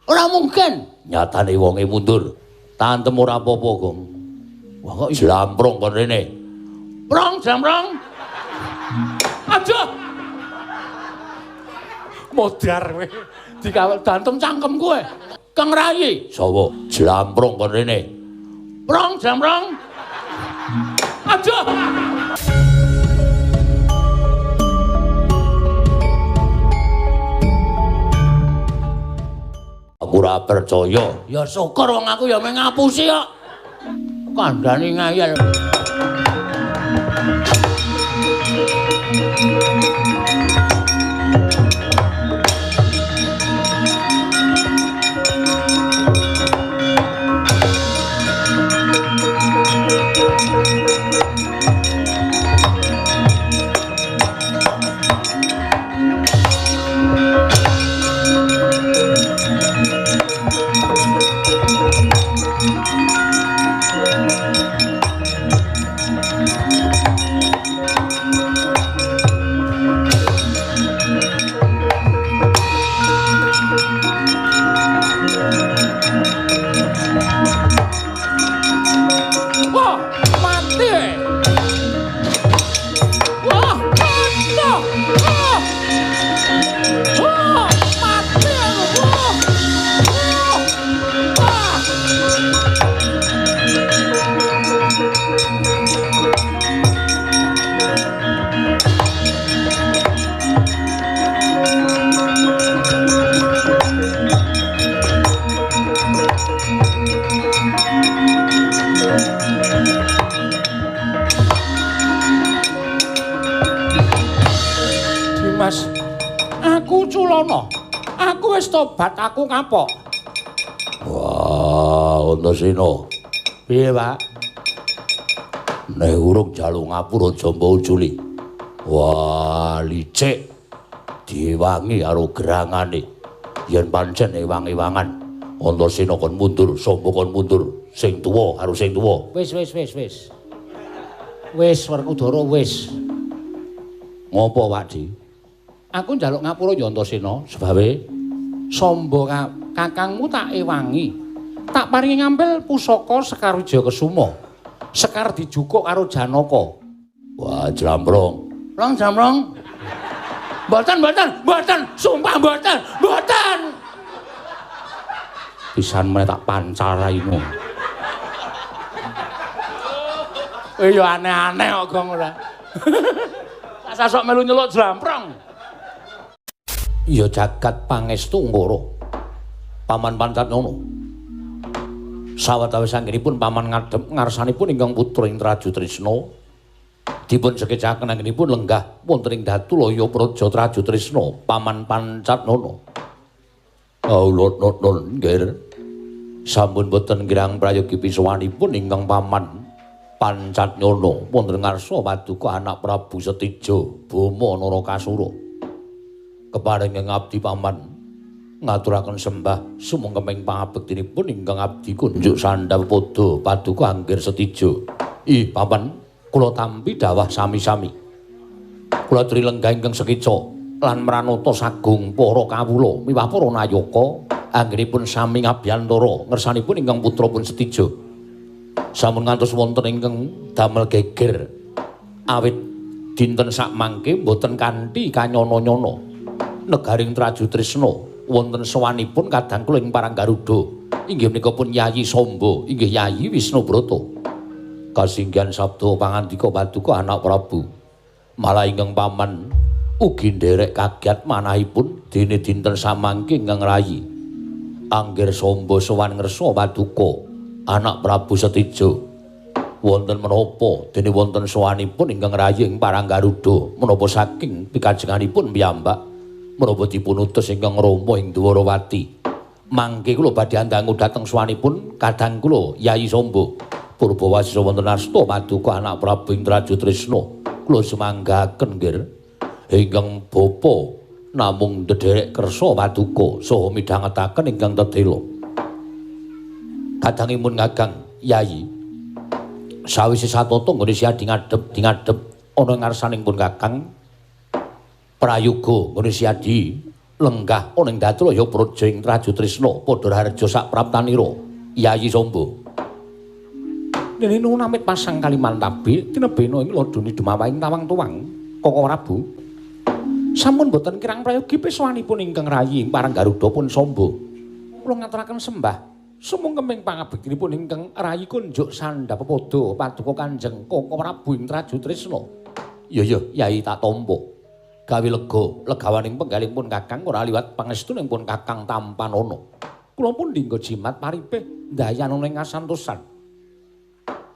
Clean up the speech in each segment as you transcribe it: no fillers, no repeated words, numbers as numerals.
Ora mungkin. Nyatane wonge mundur. Tantem ora apa-apa, Gong. Wah kok jlamprong kon rene. Prong jlamprong. Aduh. Modar kowe. Dikawal dantem cangkem kowe. Kang Rayi. Sawa? Jlamprong kon rene. Prong jlamprong. Aduh. Aku ora percaya. Ya syukur wong aku ya meh ngapusi kok. Kandhane ngayal. Mas, aku culana. Aku wis tobat, aku kapok. Wah, Antasena. Piye, Pak? Nek urung jalu ngapura jamba ujuli. Wah, licik. Diwangi karo gerangane. Yen pancen ewang-ewangan, Antasena kon mundur, Samba kon mundur. Sing tuwa karo sing tuwa. Wis. Wis Werkudara wis. Ngopo, Pakdi? Aku njaluk ngapura ya Antasena sebabe Samba kakangmu tak ewangi. Tak paringi ngambil pusaka Sekar Wijakesuma. Sekar dijukuk karo Janaka. Wah, jlamprong. Prong jlamprong. Mboten, sumpah mboten. Pisan meneh tak pancaraimu. Ya aneh-aneh kok Gong ora. Tak sasok melu nyeluk jlamprong. Ya jagat pangestu ngoro. Paman Pancatnyono. Sawetawis anggenipun paman ngadhep ngarsanipun ingkang putra Indraju Trisna. Dipun sekecaken anggenipun lenggah wonten ing Datulaya Praja Traju Trisna, paman Pancatnyono. Nun nggih. Sampun boten kirang prayogi pisuwanipun ingkang paman Pancatnyono wonten ngarsa Paduka anak Prabu Setija, Bama Narakasura. Keparing ngabdi paman ngaturaken sembah sumengkeming pangabektinipun ingkang abdi kunjuk sandhap padha Paduka Anggir Setija. Paman, kula tampi dawah sami-sami. Kula trilenggah ingkang sekeca lan mranata sagung para kawula miwah para nayaka anggenipun sami ngabiyantara ngersanipun ingkang putra pun Setija. Sampun ngantos wonten ingkang damel geger awit dinten sak mangke boten kanthi kanyana-nyana. Negaring Traju Trisna wonten sowanipun kadang kula ing Parang Garuda inggih menika pun Yayi Samba inggih Yayi Wisnubrata. Kasinggihan sabda pangandika Paduka anak Prabu malah ingkang paman ugi nderek kagiat manahipun dene dinten samangke ingkang rayi Anggir Samba sowan ngersa Paduka anak Prabu Setija wonten menapa dene wonten sowanipun ingkang rayi ing Parang Garuda menapa saking pikajenganipun piyambak menapa dipun utus ingkang Rama ing Dwarawati. Mangke kula badhe andangu dhateng sowanipun kadang kula Yayi Samba Purbawasisa wonten asta Paduka anak Prabu Indraju Trisna. Kula sumanggaken nggih ingkang bapa namung ndederek kersa Paduka saha midhangetaken ingkang tetela. Kadangipun ngagang Yayi sawise satata nggone siadi ngadhep ana ngarsanipun Kakang Prayoga nggone siadi lenggah ana ing Datraya Praja ing Traju Trisna padha harja sak praptanira Yayi Samba. Dene nuwun amit pasang kaliman tabi tinebena ing ladone dumawaing tawang tuwang Koko Prabu. Sampun boten kirang prayogi piswanipun ingkang rayi ing Parang Garuda pun Samba. Kula ngaturaken sembah sumungkeming pangabektinipun ingkang rayi kunjuk sandhapada paduka Kanjeng Koko Prabu ing Traju Trisna. Ya Yayi tak tampa. Gawe lega legawaning penggalipun Kakang ora liwat pangestunipun Kakang Tampanana. Kula pun dinggo jimat paripih ndayan ana ing kasantosan.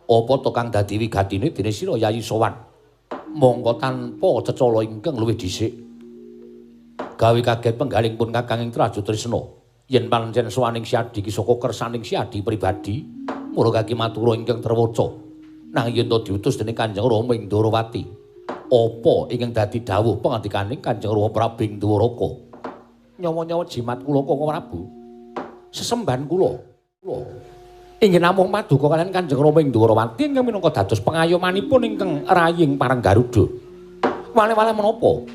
Apa to kang dadi wigatine dene sira Yayi sowan? Monggo tanpa cecala ingkang luwih dhisik. Gawe kaget penggalipun Kakang ing Traju Trisna. Yen pancen sowaning Siadi ki saka kersaning Siadi pribadi, murugi matura ingkang terwaca. Nanging yen to diutus dening Kanjeng Rama ing Ndorowati, apa ingkang dadi dawuh pangandikaning Kanjeng Rama Prabu ing Dwaraka? Nyawa-nyawa jimat kula Koko Prabu. Sesembahan kula. Inggih namung paduka kaliyan Kanjeng Rama ing Dwarawati ingkang minangka dados pengayomanipun ingkang rayi ing Parang Garuda. Wale-wale menapa?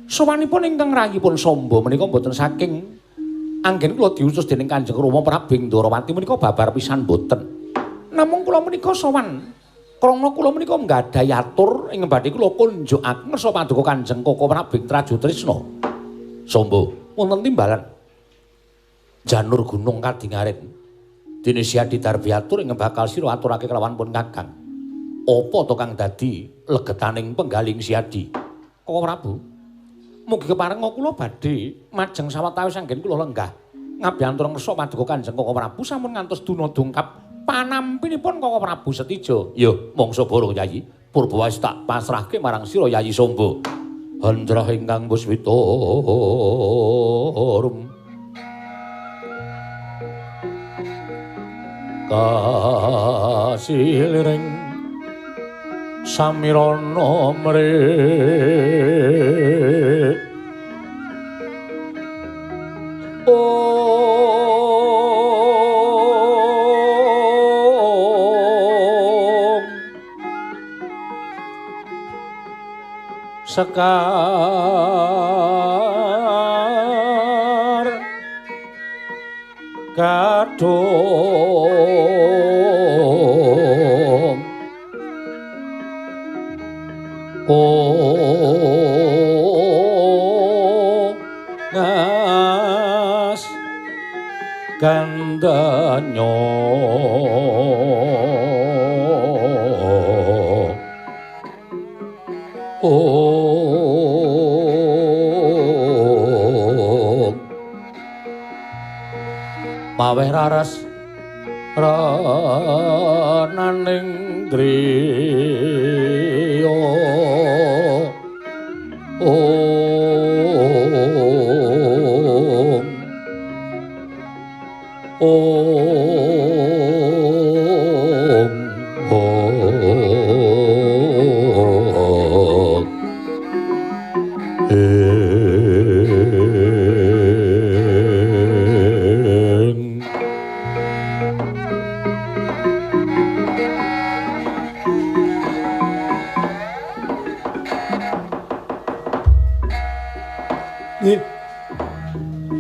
Sowanipun ingkang rayipun Samba menika boten saking anggen kula diutus dening Kanjeng Rama Prabu ing Dwarawati menika babar pisan boten. Namung kula menika sowan krana kula menika nggadahi atur ing badhe kula kunjukaken ngersa paduka Kanjeng Koko Prabu ing Traju Trisna. Samba wonten timbalan janur gunung Kadingaren. Dene Siadi Darbiatur ing bakal sira aturake kelawan pun Kakang. Apa to kang dadi legetaning penggaling Siadi? Koko Prabu, mugi keparenga kula badhe majeng sawetawis anggen kula lenggah ngabiyantur ngersa paduka Kanjeng Koko Prabu sampun ngantos duna dungkap panampinipun Koko Prabu Setija. Ya, mongso boro Yayi, purba wis tak pasrahke marang sira Yayi Samba. Handrah ingkang puspita rum kasiliring samirana mrih sekar kadung ngas gandanyo maweh raras rananing driya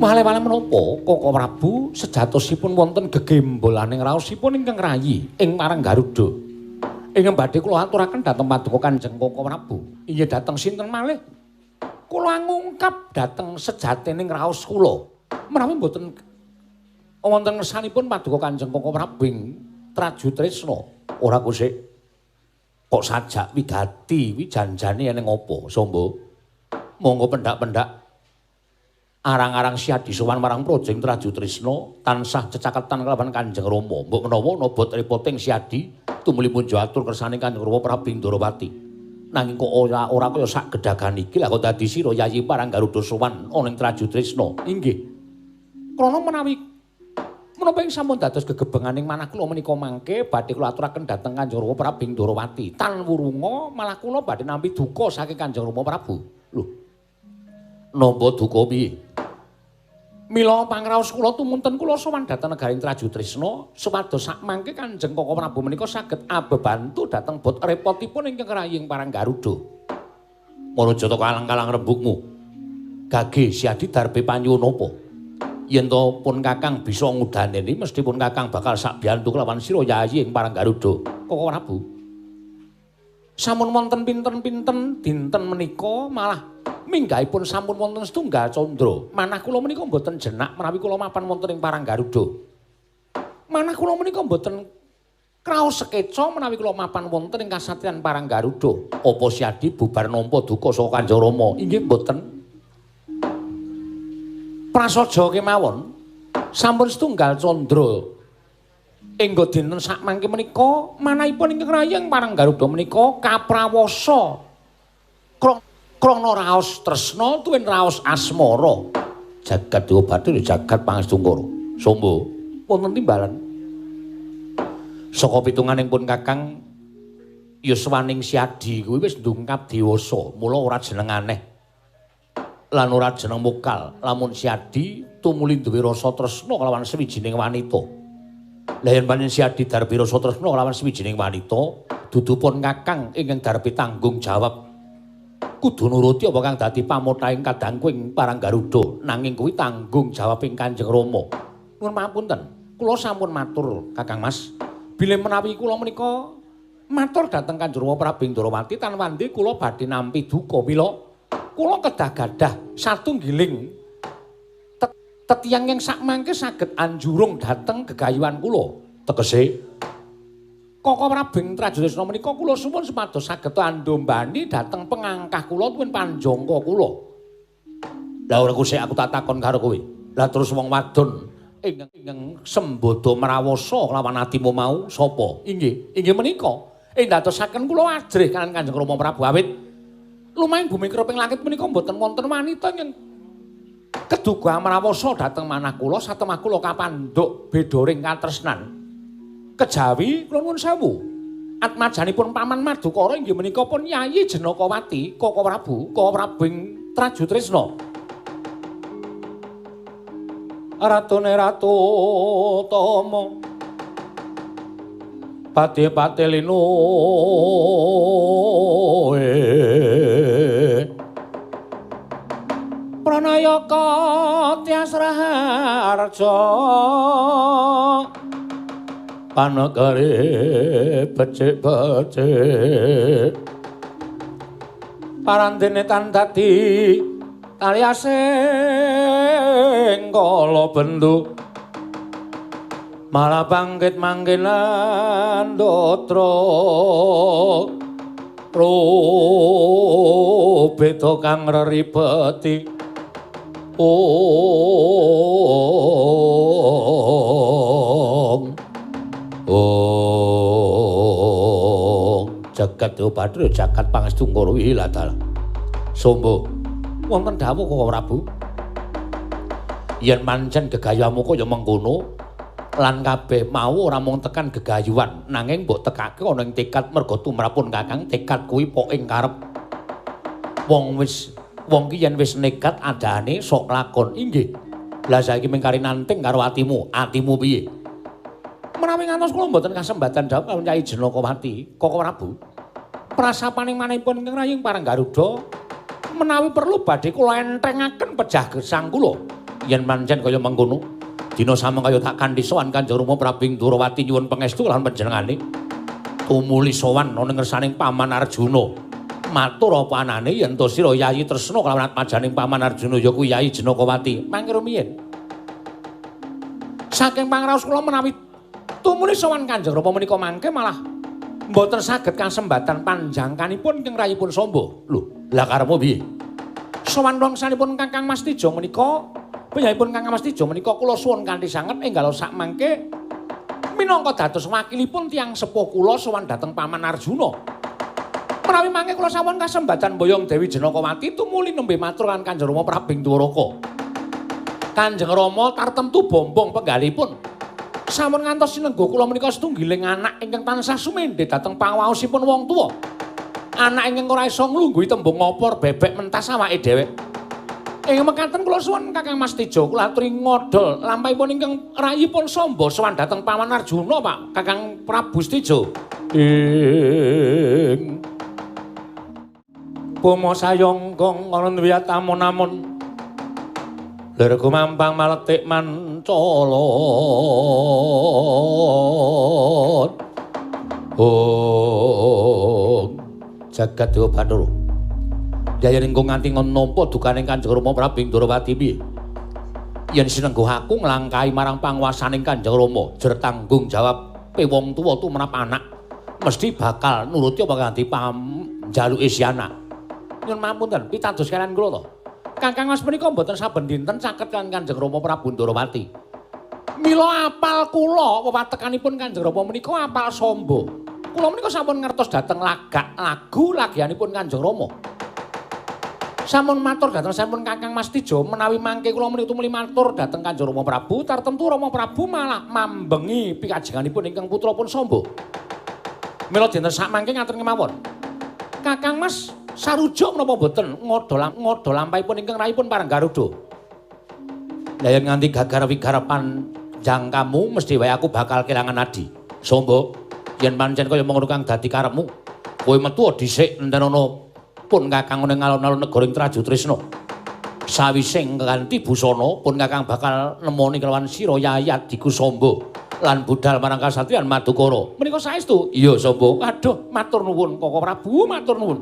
Malih-malih menapa Koko Prabu sejatosipun wonten gegembolaning raosipun ingkang rayi ing Parang Garuda. Ingkang badhe kula aturaken dhateng paduka Kanjeng Koko Prabu. Inggih dhateng sinten malih? Kula ngungkap dhateng sejatining raos kula. Menawi mboten wonten ngersanipun paduka Kanjeng Koko Prabu ing Traju Trisna. Ora kusik. Kok sajak wigati wijanjane ning apa, Samba? Monggo pendak-pendak arang-arang Siadi sowan marang Praja ing Traju Trisna tansah cecaketan kelawan Kanjeng Rama. Mbok menawa nobot repoting Siadi tumulipun atur kersane Kanjeng Rama Prabu ing Ndorowati. Nanging kok ora kaya sak gedhagan iki lha kok dadi sira Yayi Parang Garuda sowan ana ing Traju Trisna. Inggih. Krana menawi menapa ing sampun dados gegebenganing manah kula menika mangke badhe kula aturaken dhateng Kanjeng Rama Prabu ing Ndorowati. Tan wurunga malah kula badhe nampi duka saking Kanjeng Rama Prabu. Lho. Napa duka piye? Mila pangraos kula tumunten kula sowan dhateng negaring Traju Trisna supados sak mangke Kanjeng Koko Prabu menika saged abebantu dhateng bot repotipun ingkang rayi ing Parang Garuda. Marajata kalang-kalang rembugmu. Gage Siadi darbe panyuwun apa? Yen to pun Kakang bisa ngudaneni mesti pun Kakang bakal sak biyantu kelawan sira Yayi ing Parang Garuda. Koko Prabu. Sampun wonten pinten-pinten dinten menika malah minggahipun sampun wonten setunggal candra. Manah kula menika mboten jenak menawi kula mapan wonten ing Parang Garuda. Manah kula menika mboten kraos sekeca menawi kula mapan wonten ing kasatriyan Parang Garuda. Apa Siadi bubar nampa duka saka Kanjeng Rama? Inggih mboten. Prasaja kemawon sampun setunggal candra enggo dinten sak mangke menika manahipun ingkang rayeng Parang Garuda menika kaprawasa krana raos tresna tuwin raos asmara jagat Dewa Bathara jagat Pangestungkara Samba wonten timbalan saka pitunganing pun Kakang Yuswaning Siadi kuwi wis ndungkap dewasa mula ora jeneng aneh lan ora jeneng mokal lamun Siadi tumuli duwe rasa tresna kelawan sawijining wanita. Lah yen panjenengan Siadi darbi rasa tresna kelawan sawijining wanita, dudupun Kakang ingkang darbi tanggung jawab kudu nuruti apa kang dadi pamothaing kadangku ing Parang Garuda, nanging kuwi tanggung jawab ing Kanjeng Rama. Nuwun pamunten, kula sampun matur Kakang Mas. Bilih menawi kula menika matur dhateng Kanjeng Rama Prabu Ndrawati tanwandi kula badhe nampi duka mila kula kedah gadah satunggiling tetiyang yang sakmangke saged anjurung dhateng gegayuhan kula. Tegese Koko Prabu Trajudesna menika kula suwun supados saged andombani dhateng pengangkah kula tuwin panjangka kula. Lah ora kusik aku tak takon karo kowe. Lah terus wong wadon ingkang sembodo mrawasa lawan atimu mau sapa? Inggih menika. Dadosaken kula ajrih kaliyan Kanjeng Rama Prabu awit lumayan bumi kroping langit menika mboten wonten wanita ingkang keduga mrawasa dhateng manah kula satemah kula kapandhuk bedoring katresnan. Kejawi kula nuwun sewu. Atmajanipun Paman Madukara inggih menika pun Yayi Jenakawati, Koko Prabu Trajutresna. Ratune Ratu Tama Pati lino Pranayaka Tyasraharja Panegare becik-becik Parandene tan dadi taliasing kala bendu malah bangkit manggilan dotra beda kang reribeti jagat Dewa Bathara jagat Pangestungkara Wiladala Samba wonten dawuh Koko Prabu yen pancen gegayamu kaya mengkono lan kabeh mau ora mung tekan gegayuhan nanging mbok tekake ana ing tekad merga tumrapun Kakang tekad kuwi pok ing karep wong ki yen wis nekat adane sok lakon inggih lah saiki mengkari nanting karo atimu piye menawi ngantos kula mboten kasembatan dawuh kaliyan Yayi Jenakawati Koko Prabu prasapaning manahipun ingkang rayeng Parang Garuda menawi perlu badhe kula entrengaken pejah gesang kula yen pancen kaya mengkono dina samengkaya tak kanthi sowan Kanjeng Rama Prabu Ndrawati nyuwun pangestu lan panjenengane tumuli sowan ana ngersaning Paman Arjuna matur apa anane yen to sira Yayi tresna kalawan atmajaning Paman Arjuna ya kuwi Yayi Jenakawati mangke rumiyin saking pangraos kula menawi tumuli sowan Kanjeng Rama menika mangke malah mboten saged kasembatan panjangkanipun ingkang rayipun Samba lho lah karepmu piye sowan wangsanipun Kakang Mas Tijo menika panjenenganipun Kakang Mas Tijo menika kula suwun kanthi sanget enggal sakmangke minangka dados wakilipun tiyang sepuh kula sowan dhateng Paman Arjuna. Menawi mangke kula sawon kasembatan Boyong Dewi Jenakawati tumuli nembe matur kan Kanjeng Rama Prabu Ndwaraka. Kanjeng Rama tartemtu bombong penggalipun. Sampun ngantos sinengga kula menika setunggiling anak ingkang tansah sumendhe dhateng pangaosipun wong tuwa. Anak ingkang ora isa nglungguhi tembung ngopor bebek mentas awake dhewe. Ing mekaten kula suwun Kakang Mas Tijo kula aturi ngodol lampahipun ingkang rayipun Samba sowan dhateng Paman Arjuna Pak Kakang Prabu Stijo. Ing Bama sayongkong ana wiyatamun-amun Lir gumampang maletik mancolot. Oh, jagat Dewa Bathara. Yayan engko nganti nampa dukaning Kanjeng Rama Prabu Ndrawati piye? Yen sinengguh aku nglangkahi marang panguwasaning Kanjeng Rama, jer tanggung jawab wong tuwa tumrap anak mesti bakal nuruti apa kanthi panjaluke si anak. Nyun mapunten, pitados kalian kula to. Kakang Mas menika mboten saben dinten caket kan Kanjeng Rama Prabu Ndrawati. Mila apal kula wewatekanipun Kanjeng Rama menika apal Samba. Kula menika sampun ngertos dhateng lagak lagu lagyanipun Kanjeng Rama. Sampun matur dhateng sampun Kakang Mas Tijo menawi mangke kula menika tumuli matur dhateng Kanjeng Rama Prabu tartemtu Rama Prabu malah mambengi pikajenganipun ingkang putrapun Samba. Mila dinten sak mangke ngaten kemawon. Kakang Mas sarujuk menapa boten ngodha lampahipun ingkang rayipun parang Garuda. Lah yen nganti gagar-wigarepan jangkamu mesti wae aku bakal kelangan adi. Samba, yen pancen kaya mengkono kang dadi karepmu, kowe metu dhisik enten ana pun Kakang ning alun-alun negara Traju Trisna. Sawise nganti busana pun Kakang bakal nemoni kelawan sira Yayi adiku Samba lan budal marang kasatriyan Madukara. Menika saestu? Iya, Samba. Waduh, matur nuwun Koko Prabu, matur nuwun.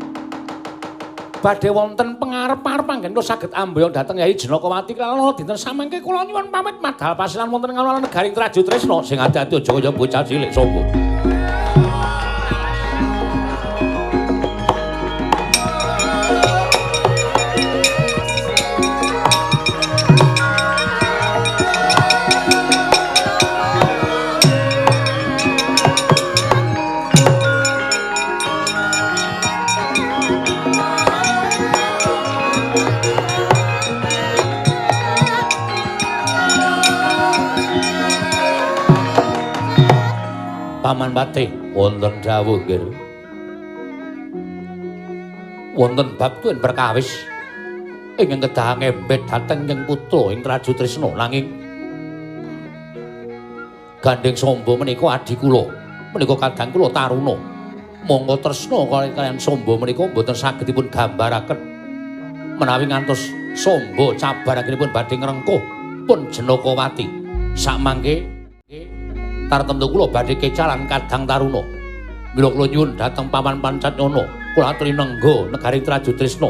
Badhe wonten pangarep-arep anggen kula saged ambyong dhateng Yayi Jenakawati kala dinten samangke kula nyuwun pamit madhal pasilan wonten ing alun-alun negaring Traju Trisna. Sing ati-ati aja kaya bocah cilik, Samba. Paman Patih wonten dawuh nggih. Wonten bab tuwin perkawis ingkang kedah ngembet dhateng ing putra ing Traju Trisna nanging gandeng Samba menika adi kula. Menika kadang kula taruna. Monggo tresna kaliyan Samba menika mboten saged dipun gambaraken menawi ngantos Samba cabarakenipun badhe ngrengkuh pun Jenakawati. Sakmangke tartemtu kula badhe kecalan kadang taruna. Mila kula nyuwun dhateng Paman Pancatnyana, kula aturi nengga negari Traju Trisna.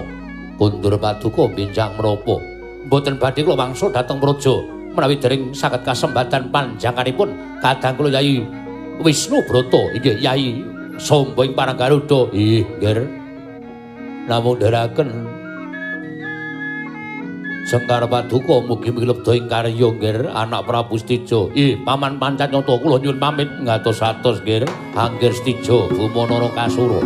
Kundur paduka benjang menapa. Mboten badhe kula wangsul dhateng praja menawi dereng saged kasembadan panjangkanipun kadang kula Yayi Wisnu Brata inggih Yayi Samba ing Parang Garuda. Nggih. Namung ndherekaken Sengkar Paduka mugi-mugi lebda ing karya nggih anak Prabu Stijo. Paman Pancatnyana kula nyuwun pamit ngatos-atos nggih. Anggir Stijo Bumanara Kasura.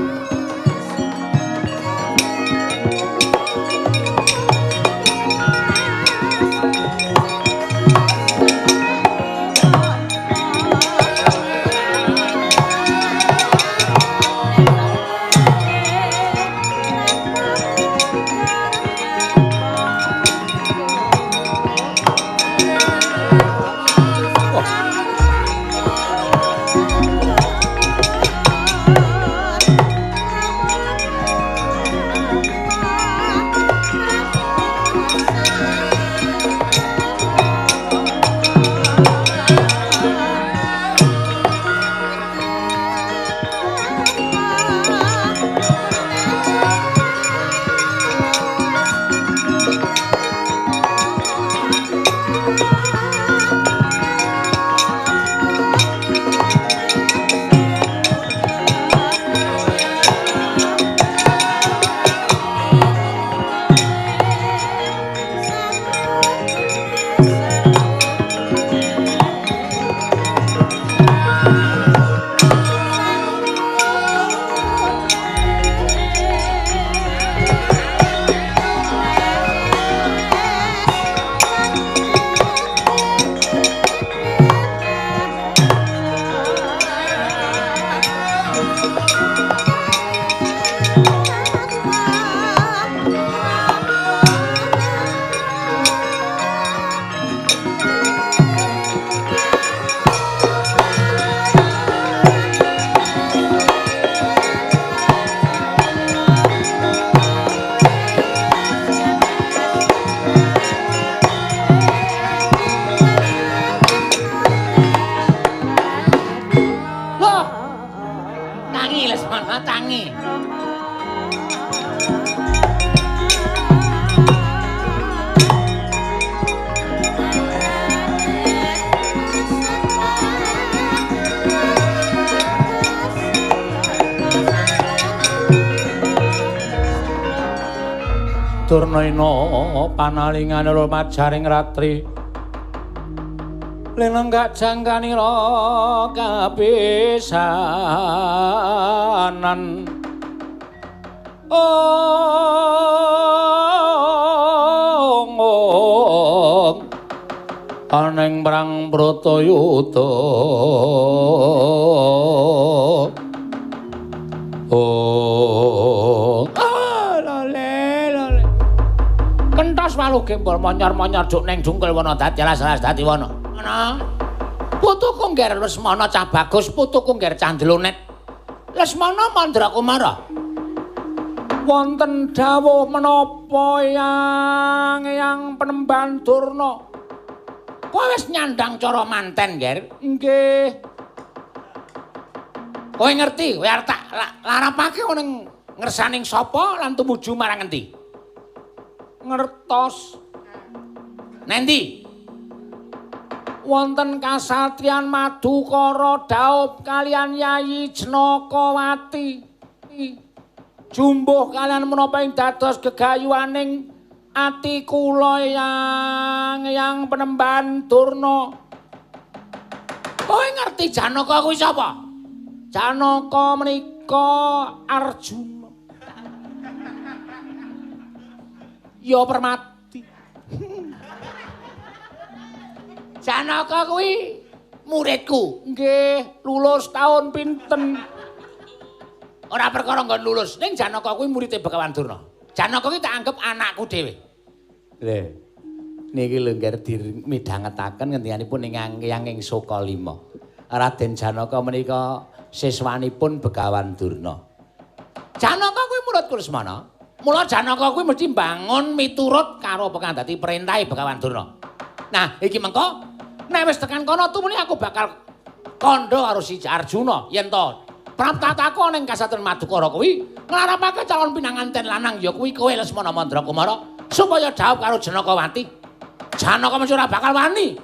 tangi. Durnaina panalingane lumajaring ratri linenggak jangkanira kapisanan aning perang Bratayuda kentos walu gembol monyor-monyor juk ning jungkel wana dadi alas-alas dadi wana. Ana. Putuku ngger Lesmana cah bagus, putuku ngger Candlonet. Lesmana Mandrakumara. Wonten dawuh menapa yang Penemban Durna? Kowe wis nyandang cara manten, Nger? Nggih. Kowe ngerti, kowe arep tak larapake ning ngersaning sapa lan tumuju marang endi? Ngertos. Nendi? Wonten kasatriyan Madukara daup kalian Yayi Jenakawati. Jumbuh kalian menapa ing dados gegayuhaning ati kula yang Penemban Durna. Kowe ngerti Janaka kuwi sapa? Janaka menika Arjuna. Ya Permati. Janaka kuwi muridku. Nggih, lulus tahun pinten. Ora perkara nggon lulus, ning Janaka kuwi muridé Begawan Durna. Janaka kuwi tak anggap anakku dhewe. Lho. Niki lho ngger dimidhangetaken ngendikanipun ing Sokalima. Raden Janaka menika siswanipun Begawan Durna. Janaka kuwi muridku Lesmana. Mula Janaka kuwi mesti mbangun miturut karo pekandhati perintahe Begawan Durna. Nah, iki mengko nek wis tekan kono tumuni aku bakal kandha karo si Arjuna yen to praptataku ning kasatriyan Madukara kuwi nglarapake calon pinanganten lanang ya kuwi kowe Lesmana Mandrakumara supaya dhaup karo Janakawati. Janaka mesti ora bakal wani.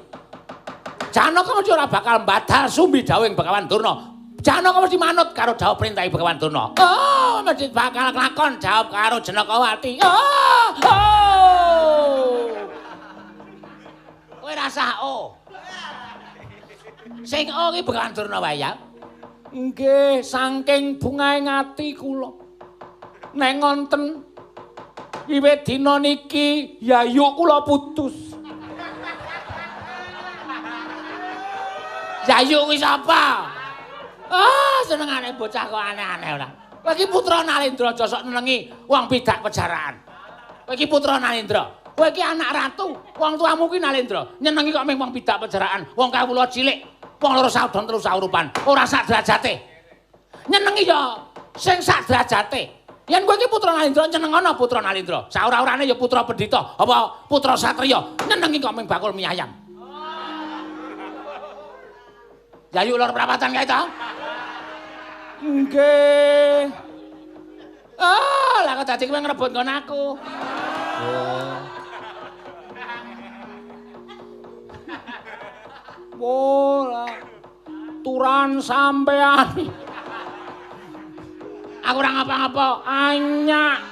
Janaka mesti ora bakal mbadal sumbi dawuhing Begawan Durna. Janaka mesti manut karo dawuh perintahe Begawan Durna. Oh, mesti bakal nglakon dhaup karo Janakawati. Kowe rasah Sing ki Begawan Durna wae ya. Nggih, saking bungaing ati kula. Nek ngonten wiwit dina niki yayu kula putus. Yayu kuwi sapa? Senengane bocah kok aneh-aneh ora. Kowe iki putra Nalendra aja sok nenengi wong bidak pejaraan. Kowe iki putra Nalendra. Kowe iki anak ratu. Wong tuamu kuwi Nalendra. Nyenengi kok mung wong bidak pejaraan. Wong kawula cilik, wong loro saudon telu saurupan. Ora sak derajate. Nyenengi ya sing sak derajate. Yen kowe iki putra Nalendra nyenengono putra Nalendra. Saora-orane ya putra Pendhita apa putra satriya. Nyenengi kok mung bakul mie ayam. Yayu lor prapatan kae to? Nggih. Lah kok dadi kowe ngrebut nggon aku. Bola. Turan sampean. Aku ora ngapa-ngapa, anyak.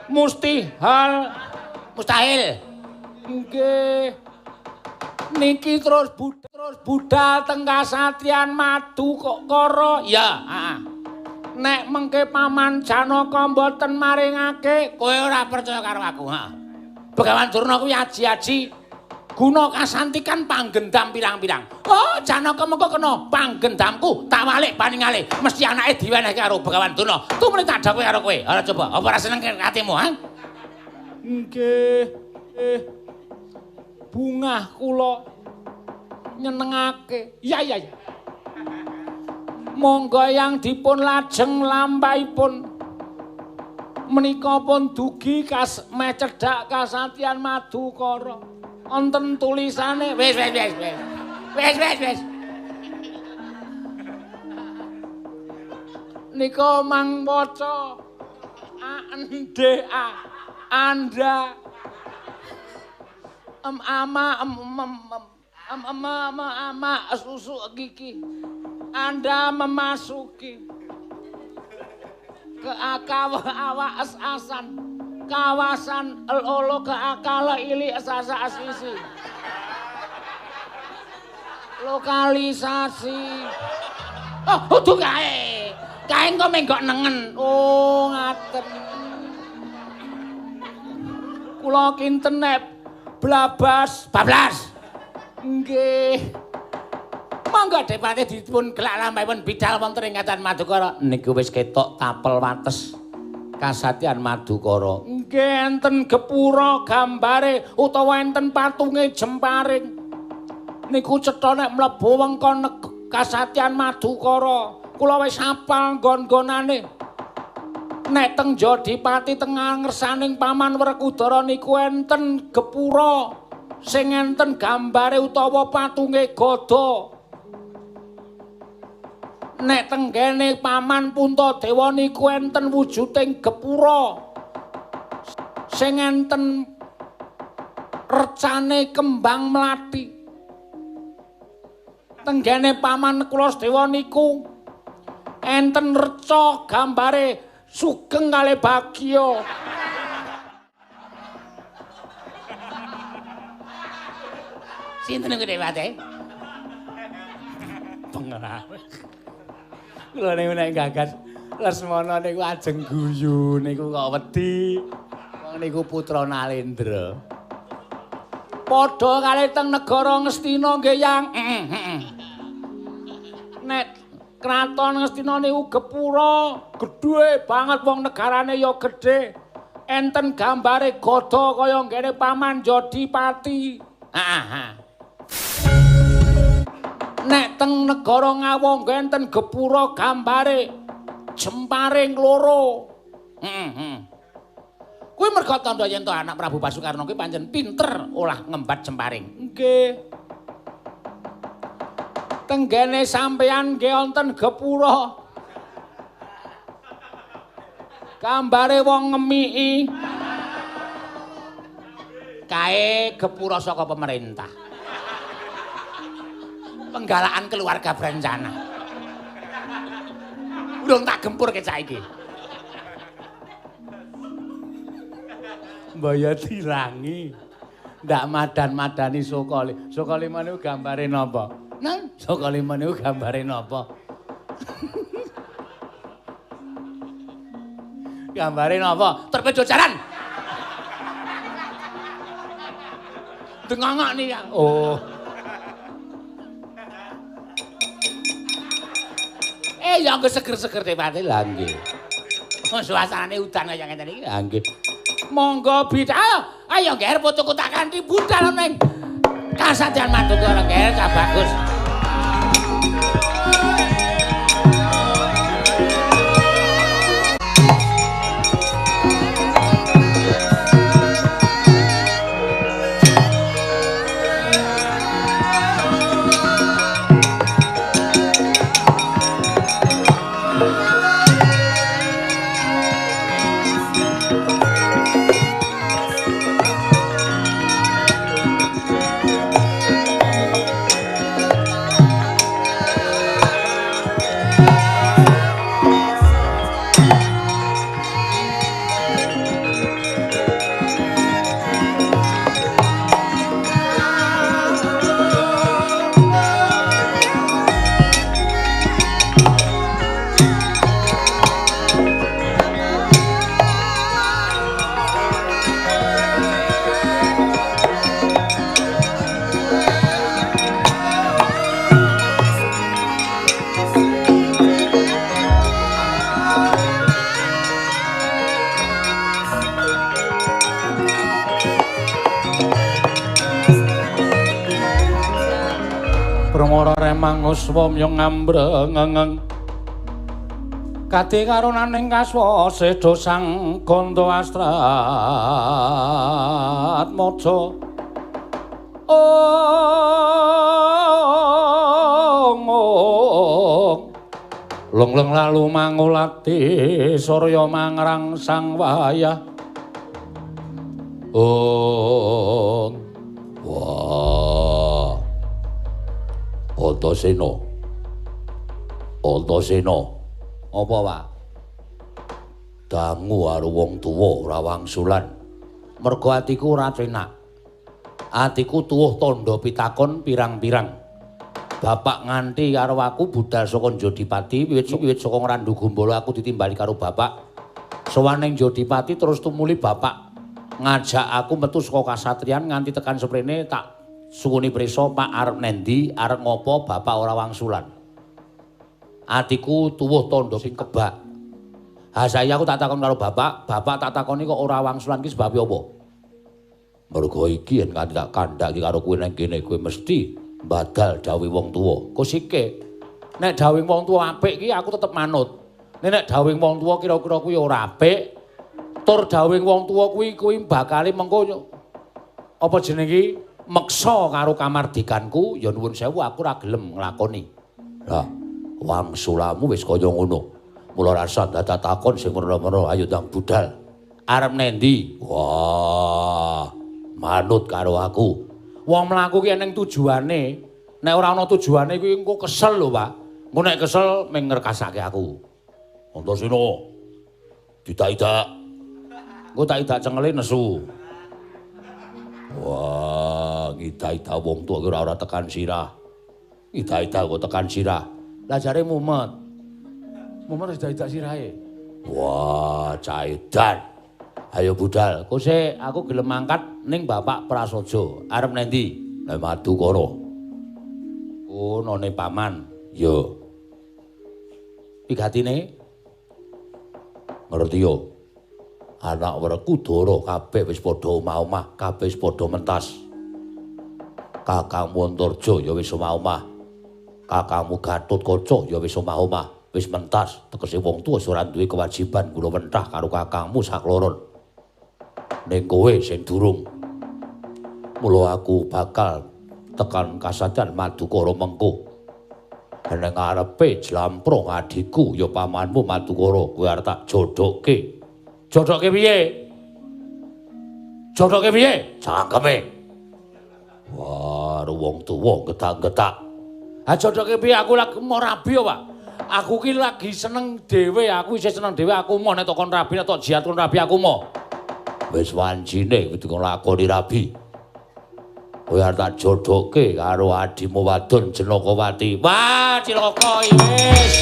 Mustahil. Nggih. Niki terus budal teng kasatriyan Madukara. Ya, heeh. Nek mengke Paman Janaka mboten maringake, kowe ora percaya karo aku, heeh. Begawan Durna kuwi aji-aji guna kasantikan panggendam pirang-pirang. Oh, Janaka mengko kena panggendamku, tak walik paningalih. Mesti anake diwenehke karo Begawan Durna. Tumrene tak dawuh karo kowe. Ora coba, apa ora seneng atimu, ha? Nggih. Bungah kula nyenengake. Ya. Monggo yang dipun lajeng lampahipun menika pun dugi meh cedhak kasatriyan Madukara. Wonten tulisane wis. nika mang waca ANDA Anda ama susu gigi Anda memasuki ke awasan kawasan elolo ke akala ili asasa asisi lokalisasi udah kae engko menggok nengen ngaten kula kinten bablas nggih monggo Adipati dipun gelak lampahipun bidhal wonten ing Kacamatan Madukara niku wis ketok tapel wates Kasatyan Madukara nggih enten gepura gambare utawa enten patunge jemparing niku cetha nek mlebu wengkon Kasatyan Madukara kula wis hafal nggon-nggonane nek teng Jodipati teng ngersaning Paman Werkudara niku enten gepura sing enten gambare utawa patunge gada nek teng kene Paman Puntadewa niku enten wujuding gepura sing enten recane kembang mlathi teng kene Paman Kulasdewa niku enten reca gambare Sugeng kalih Bagya. Sinten niku Dewate? Pengrawe. Kula niku nek gagas Lesmana niku ajeng guyu niku kok wedi. Wong niku putra Nalendra. Padha kalih teng negara Ngastina nggih Yang. Nek Kraton Ngastina niku gepura gedhe banget wong negarane ya gedhe. Enten gambare gada kaya ngene Paman Jodipati. Nek teng negara Ngawa enten gepura gambare jemparing loro. Kuwi merga tandha yen to anak Prabu Basukarna kuwi pancen pinter olah ngembat jemparing. Nggih. Tenggene sampeyan nggih wonten gepura gambare wong ngemiki kae gepura saka pemerintah penggalaan keluarga berencana urung tak gempur ke saiki mbaya dirangi ndak madan-madani Sokali niku gambare napa Nang, Sokali niku gambare napa? Gambare napa? Terpejo jalan. Dengangak nih ya. Oh. Ya anggo seger-seger Dewate lha nggih. Suasanane udan kaya ngene iki. Ha nggih. Monggo bidhal. Ayo ngger putuku tak kanthi budal ning Kasatyan Madukara ngger cah bagus. Swamya ngambrengeng kadhe karonaning kaswa seda sang ganda astrat maja Lengleng lalu mangulati Surya mangrang sang wayah. Oh. Wah. Antasena. Antasena. Apa, Pak? Dangu karo wong tuwa ora wangsulan. Mergo atiku ora penak. Atiku tuwuh tandha pitakon pirang-pirang. Bapak nganti karo aku budal saka Jodipati, wiwit saka Ngrandu Gumbala aku ditimbali karo bapak. Sowan ning Jodipati terus tumuli bapak ngajak aku metu saka kasatriyan nganti tekan sprene tak suwuni prisa Pak arep nendi, arep ngopo bapak ora wangsulan. Atiku tuwuh tandha sing kebak. Ha saya aku tak takon karo bapak tak takoni kok ora wangsulan ki sebab apa? Mergo iki yen kanthi tak kandhak iki karo kowe nang kene kowe mesti badal dawuh wong tuwa. Kusike. Nek dawuh wong tuwa apik ki aku tetep manut. Nek dawuh wong tuwa kira-kira kuwi ora apik, tur dawuh wong tuwa kuwi bakale mengko apa jeneng iki meksa karo kamardikanku, ya nuwun sewu aku ora gelem nglakoni. Lah, wangsulamu wis kaya ngono. Mula rasa dadak takon sing menawa ayo ndang budal. Arep nendi? Wah, manut karo aku. Wong mlaku ki eneng tujuane. Nek ora ana tujuane kuwi engko kesel lho, Pak. Engko nek kesel mung ngrekasake aku. Antasena. Didak-idak. Engko tak idak cengele nesu. Wah, ngida-ida wong tuwa ki ora tekan sirah. Ngida-ida kok tekan sirah. Lah jare mumet. Mumet wis idak sirahe. Wah, caedan. Ayo budal, kose aku gelem mangkat ning Bapak Prasaja. Arep nendi? Nek Madukara. Oh, none paman. Yo. Pigatine? Ngerti yo. Anak Werkudara kabeh wis padha omah-omah, kabeh wis padha mentas. Kakangmu Antarja ya wis omah-omah. Kakangmu Gatotkaca ya wis omah-omah, wis mentas. Tegese wong tuwa ora duwe kewajiban kula wentah karo kakangmu sakloron. Ning kowe sing durung. Mula aku bakal tekan kasadan Madukara mengko. Ning ngarepe jlamprong adikku ya pamanmu Madukara, kowe arep tak jodhoke. Jodhoke piye? Jodhoke piye? Cangkeme. Wah, wong tuwa getak-getak. Ha jodhoke piye aku lagi mau rabi ya, Pak. Aku ki lagi seneng dhewe, aku isih seneng dhewe aku mau nek tokon rabi nek tok jiat kon rabi aku mau. Wis wancine kudu nglakoni rabi. Kowe arep tak jodhoke karo adimu wadon Jenakawati. Wah, Cilaka wis.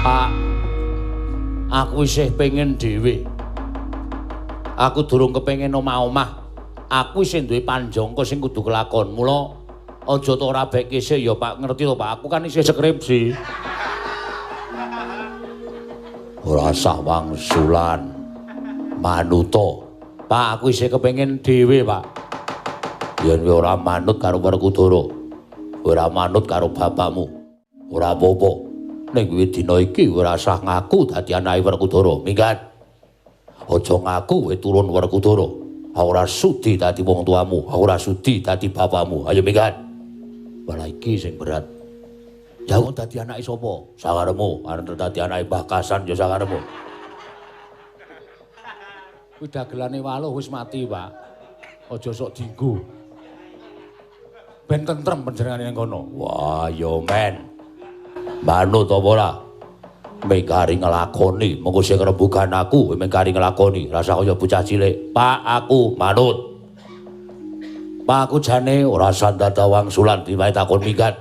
Pak, aku isih pengen dhewe. Aku durung kepengin omah-omah. Aku isih duwe panjangka sing kudu kelakon. Mula aja to ora bek isih ya Pak, ngerti to Pak? Aku kan isih skripsi. Ora sah wangsulan. Manuta. Pak, aku isih kepengin dhewe, Pak. Yen kowe ora manut karo Werkudara, ora manut karo bapakmu, ora apa-apa. Ning kuwi dina iki ora sah ngaku dadi anake Werkudara, minggat. Aja ngaku kowe turun Werkudara. Ora sudi dadi wong tuamu, ora sudi dadi bapakmu. Ayo minggat. Wala iki sing berat. Ya wong dadi anake sapa? Sakaremu, arep dadi anake Mbah Kasan ya sakaremu. Kuwi dagelane waluh wis mati, Pak. Aja sok dienggo. Ben tentrem panjenengane nang kono. Wah, yo men. Manut apa ora? Mengkari ngelakoni, mengko sing rembugan aku mengkari ngelakoni. Rasa kaya bocah cilik. Pak, aku manut. Pak, aku jane ora sandata wangsulan diwae takon minggat.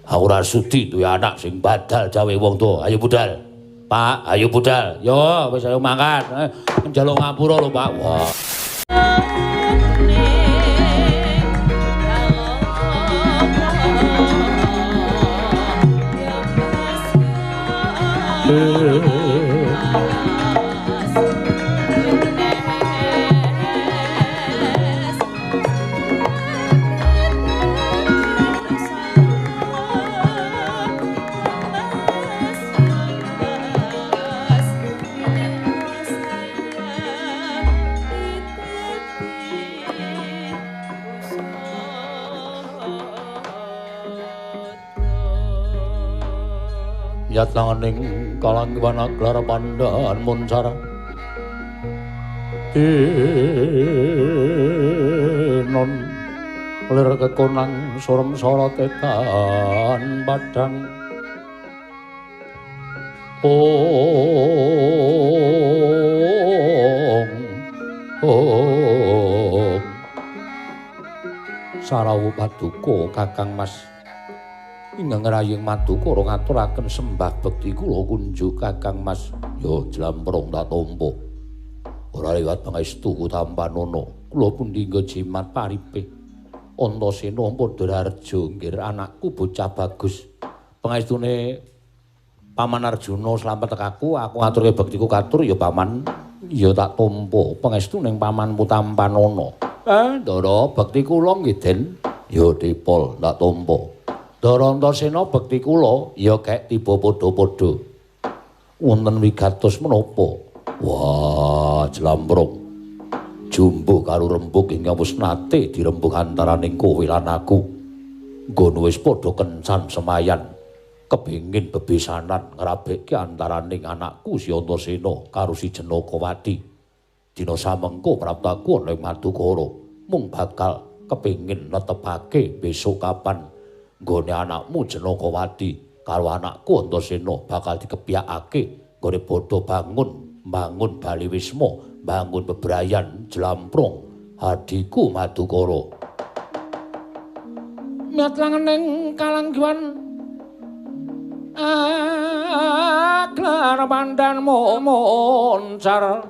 Aku ora sudi duwe anak sing badal jawe wong tuwa. Ayo budal. Pak, ayo budal. Yo, wis ayo mangkat. Njaluk ngapura lho, Pak. Wah. jatlanganing kalanggiwan aglar pandhan muncara non lir kekonang surem sorot edan padang Om Sarawu Paduka Kakang Mas ingkang ngrayeng Madukara ngaturaken sembah bekti kula kunjuk Kakang Mas ya jlamprong tak tampa ora liwat pangestu Tampanono kula pundi nggo jimat paripe Antasena padha raja nggih anakku bocah bagus pangestune Paman Arjuna slamet tekaku aku ngaturke bektiku katur ya Paman ya tak tampa pangestu ning pamanmu Tampanono Ndara bekti kula nggih Den ya dipol tak tampa Ndara Antasena bekti kula ya kek tiba padha-padha wonten wigatos menapa wah jlamprong jumbo karo rembug ingkang wis nate dirembug antaraning kowe lan aku nggono wis padha kencan semayan kepingin bebesanan ngrabekke antaraning anakku si Antasena karo si Janakawati. Dina samengko praptaku ana ing Madukara mung bakal kepingin netepake besok kapan nggone anakmu Janakawati karo anakku Antasena bakal dikepyakake nggone padha bangun Bali Wisma, bangun bebrayan jlamprong adiku Madukara. Miatlangening kalanggiwan aglar pandhan moncar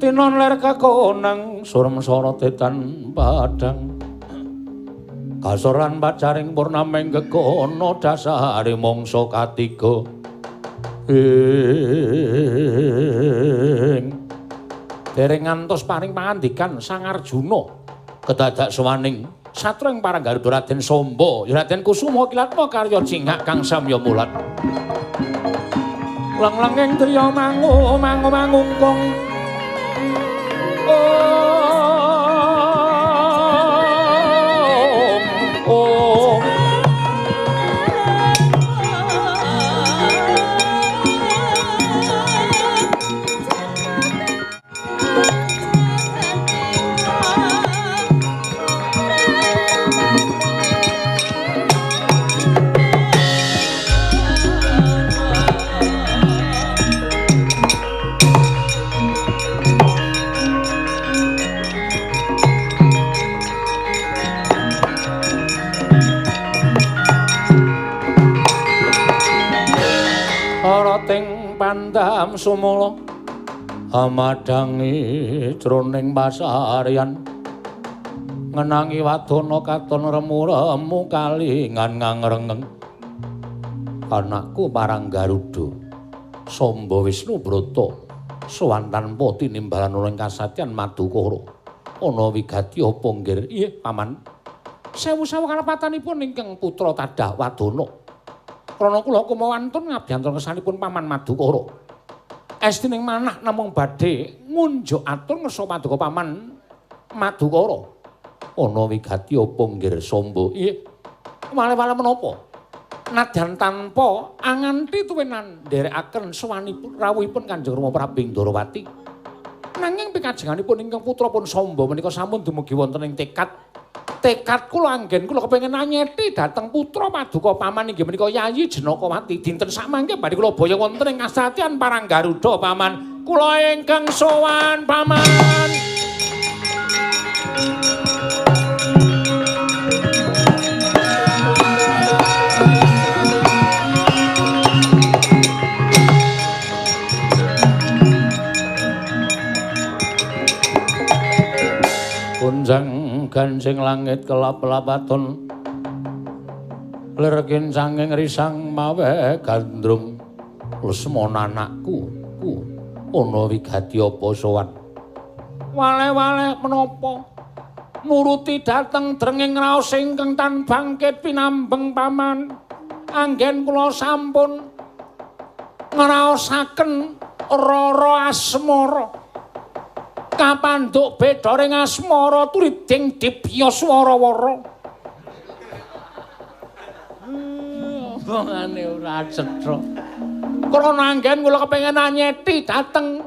tinon ler kekonang surem sorot edan padang kasoran pacaring purnaming gegono dasare mangsa katiga dereng ngantos paring pangandikan Sang Arjuna kedadak sowaning Satra ing Paranggaruda Raden Samba, Raden Kusuma Kilatma karya jingak kang samya mulat. Lang-langing triya mangungkung. Pandam sumula amadangi jroning pasaryan ngenangi wadana katon remu-remu kalingan ngangrengeng anakku Paranggaruda Samba Wisnu Brata sowan tanpa tinimbalan ing kasatyan Madukara ana wigati apa nggih nggih Paman sewu-sewu kalepatanipun ingkang putra Tadah Wadana krana kula kumawantun ngabyanten kesanipun Paman Madukara. Estining manah namung badhe ngunjuk atur ngersa paduka Paman Madukara. Ana wigati apa nggih Samba? Nggih. Wale-wale menapa? Nadyan tanpa anganti tuwinan nderekaken sowanipun rawuhipun Kanjeng Rama Prabu Ndrawati. Nanging pikajenganipun ingkang putrapun Samba menika sampun dumugi wonten ing tekad kula anggen kula kepengin nanyeti dhateng putra paduka Paman inggih menika Yayi Janakawati dinten samangke badhe kula boyong wonten ing kasatyan Paranggaruda Paman kula ingkang sowan Paman kunjang gansing langit kelap-lapaton lir kincanging risang mawe gandrung Lesmana anakku ana wigati apa sowan wale-wale menapa nuruti dhateng drenging raos ingkang tan bangkit pinambeng Paman anggen kula sampun ngraosaken rara asmara kapandhuk beda ring asmara turiding dibya swara-wara Bongane ora cetha. Krana anggen kula kepengin nyeti dhateng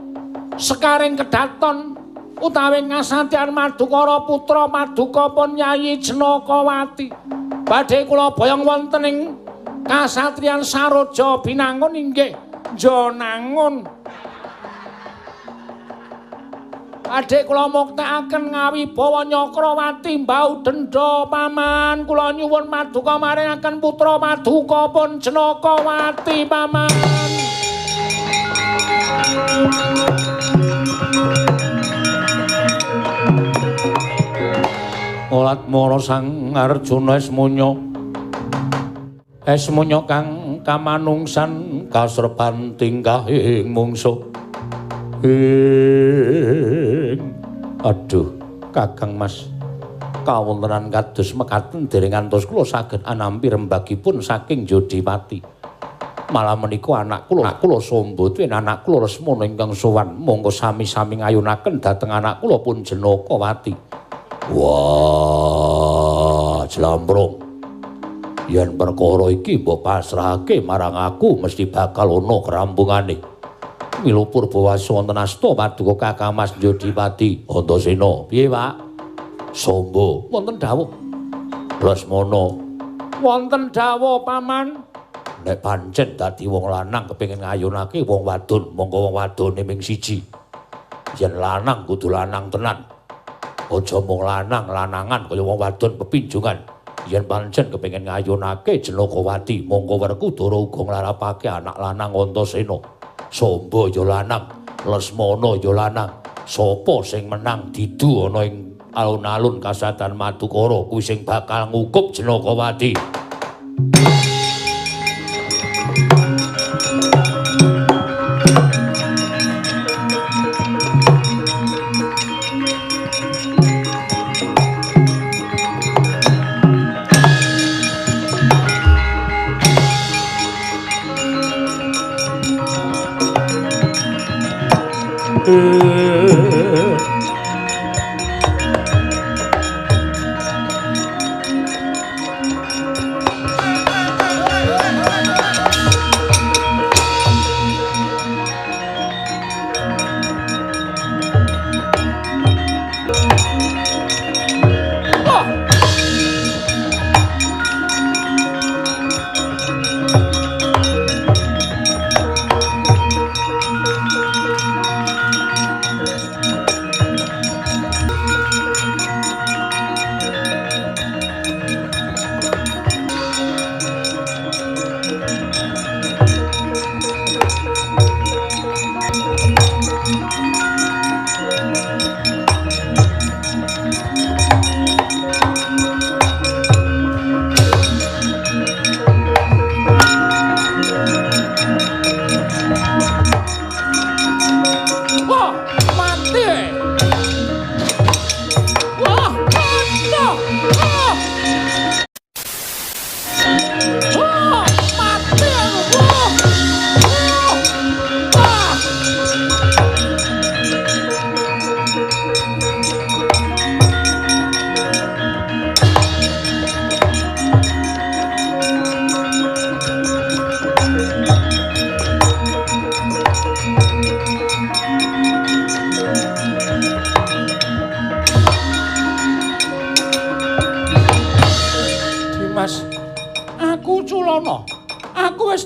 Sekaring Kedaton utawi Ngasatian Madukara putra Madukapun Yayi Jenakawati. Badhe kula boyong wonten ing kasatriyan Saroja Binangun inggih Janangun. Adhik kula muktakaken ngawibawa Nyakrawati mbau dendha paman. Kula nyuwun Maduka maringaken putra Madukapun Jenakawati paman. Olat mara Sang Arjuna Esmunya kang kamanungsan kasrepan tingkahing mungsuh. Aduh, Kakang Mas. Kawontenan kados mekaten dereng ngantos kula saged anampi rembagipun saking Jodipati. Malah menika anak kula Samba tuwin anak kula Lesmana ingkang sowan. Monggo sami-sami ngayunaken dhateng anak kula pun Jenakawati. Wah, Jlambrung. Yen perkara iki mbok pasrahake marang aku mesti bakal ana kerampungane. Mila Purbawasa wonten asta Paduka Kakang Mas Jodipati Antasena. Piye, Pak? Samba wonten dawuh. Lesmana wonten dawuh, Paman. Nek pancen dadi wong lanang kepengin ngayunake wong wadon, monggo wong wadone ming siji. Yen lanang kudu lanang tenan. Aja mung lanangan kaya wong wadon pepinjungan. Yen pancen kepengin ngayunake Jenakawati, monggo Werkudara uga nglarapake anak lanang Antasena. Samba ya lanang, Lesmana ya lanang. Sapa sing menang didu ana ing alun-alun Kasatan Madukara kuwi sing bakal ngukup Jenakawati.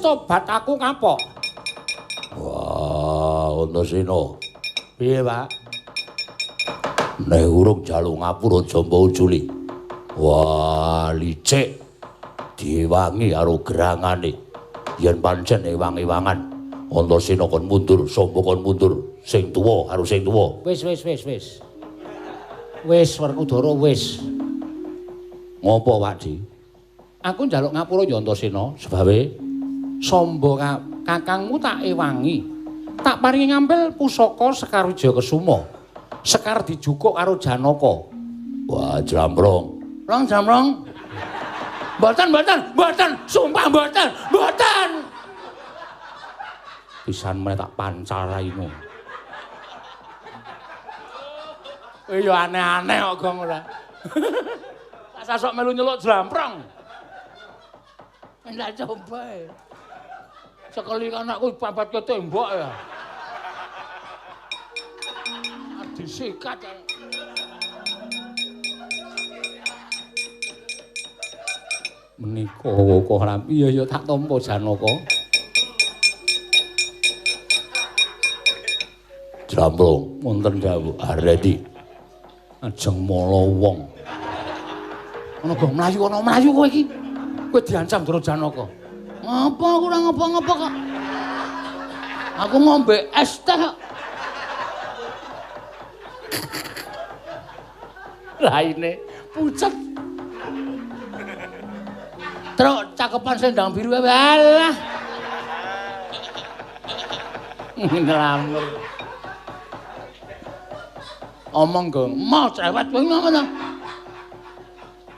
Tobat aku kapok. Wah, Antasena. Piye, Pak? Nek urung jalu ngapura jamba ujuli. Wah, licik. Diwangi karo gerangane. Yen pancen ewang-ewangan, Antasena kon mundur, Samba kon mundur. Sing tuwa karo sing tuwa. Wis. Wis Werkudara wis. Ngopo, Pakdi? Aku njaluk ngapura ya Antasena. Sebabe Samba kakangmu tak ewangi. Tak paringi ngambil pusaka Sekar Wijakesuma. Sekar dijukuk karo Janaka. Wah, Jlambrung. Jlambrung. Mboten. Sumpah mboten. Pisan meneh tak pancal raimu. Ya aneh-aneh kok gong ora. Tak sasok melu nyeluk Jlambrung. Ndak coba. Sekali anakku papat ke tembok ya. Disikat. Menika kok rapi ya tak tampa Janaka. Jrambrung wonten dawuh Aredi. Ajeng mala wong. Ana go mlayu kowe iki. Kowe diancam karo Janaka. Ngapa ora ngapa-ngapa kok? Aku ngombe es teh kok. Raine pucet. Truk cakepan sendang biru wae. Alah. Nglamur. Omong go, mau cewek kowe ngono.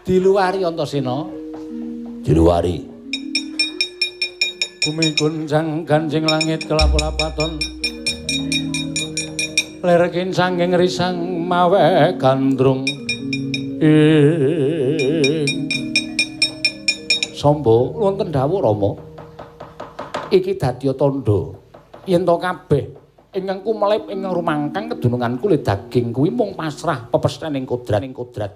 Diluari Antasena. Diluari. Bumi gunjang ganjing langit kelap-lapaton. Lerkin sanging risang mawe gandrung. Sambo wonten dawuh Rama. Iki dadi tandha yen to kabeh ingkang kumelip ing rumangkang kedununganku le daging kuwi mung pasrah pepesthan ing kodrat.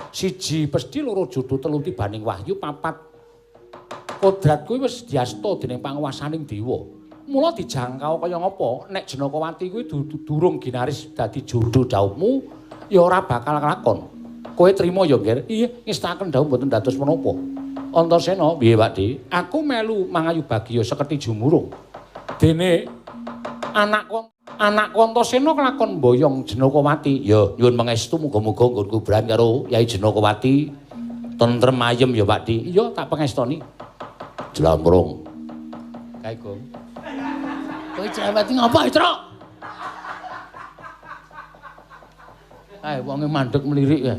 Siji pesthi loro judu telu tibaning wahyu papat kodrat kuwi wis diasta dening panguwasaning dewa. Mula dijangkau kaya ngapa nek Janakawati kuwi durung ginaris dadi jodoh dauhmu ya ora bakal kelakon. Kowe trima ya, Nger? Iya, ngestaken dawuh mboten dados menapa. Antasena, piye, Pakde? Aku melu mangayu bagya sekerti jumurung. Dene anakku Antasena kelakon mboyong Janakawati. Ya, nyuwun pangestu muga-muga nggon kuburan karo Yai Janakawati tentrem ayem ya, Pakde. Iya, tak pangestoni. Jlambrung. Kae, Gong. Kowe cereweti ngapa, Truk? Ae wonge mandeg mlirik ya.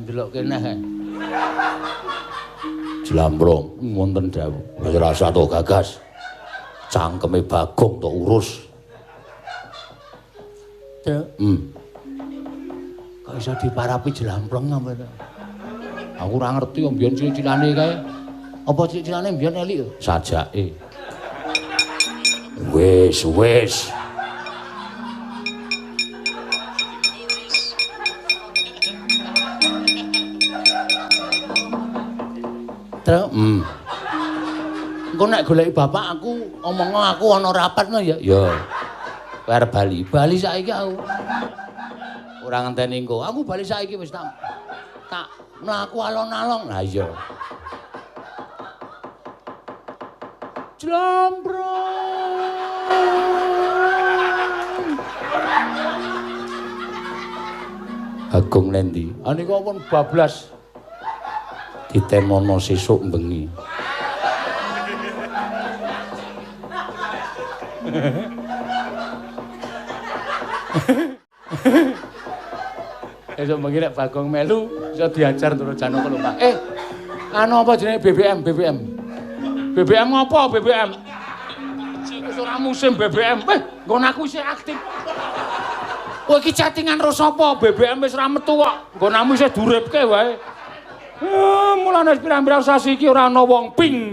Ndelok kene. Jlambrung wonten dawuh. Wis rasa to gagas. Cangkeme Bagong to urus. Kok iso diparapi Jlambrung apa to? Aku ora ngerti mbiyen cilik-cilane kae. Apa cilik-cilane mbiyen elik? Sajake. Wis. Truk. Engko nek goleki bapak aku omong aku ana rapat no ya. Ya. Kowe arep bali. Bali saiki aku. Ora ngenteni engko. Aku bali saiki wis tak aku alon-alon. Lah iya. Jlambrung. Agung nendi? Anika pun bablas. Ditemono sesuk bengi. Esuk bengi nek Bagong melu iso diajar turun Janaka lho, Pak. Anu apa jenenge BBM? BBM apa BBM? Wis ora musim BBM. Nggon aku isih aktif. Kowe iki chattingan ro sapa? BBM wis ora metu kok. Nggon aku isih duripke wae. Mulane pirang-pirang sasi iki ora ana wong ping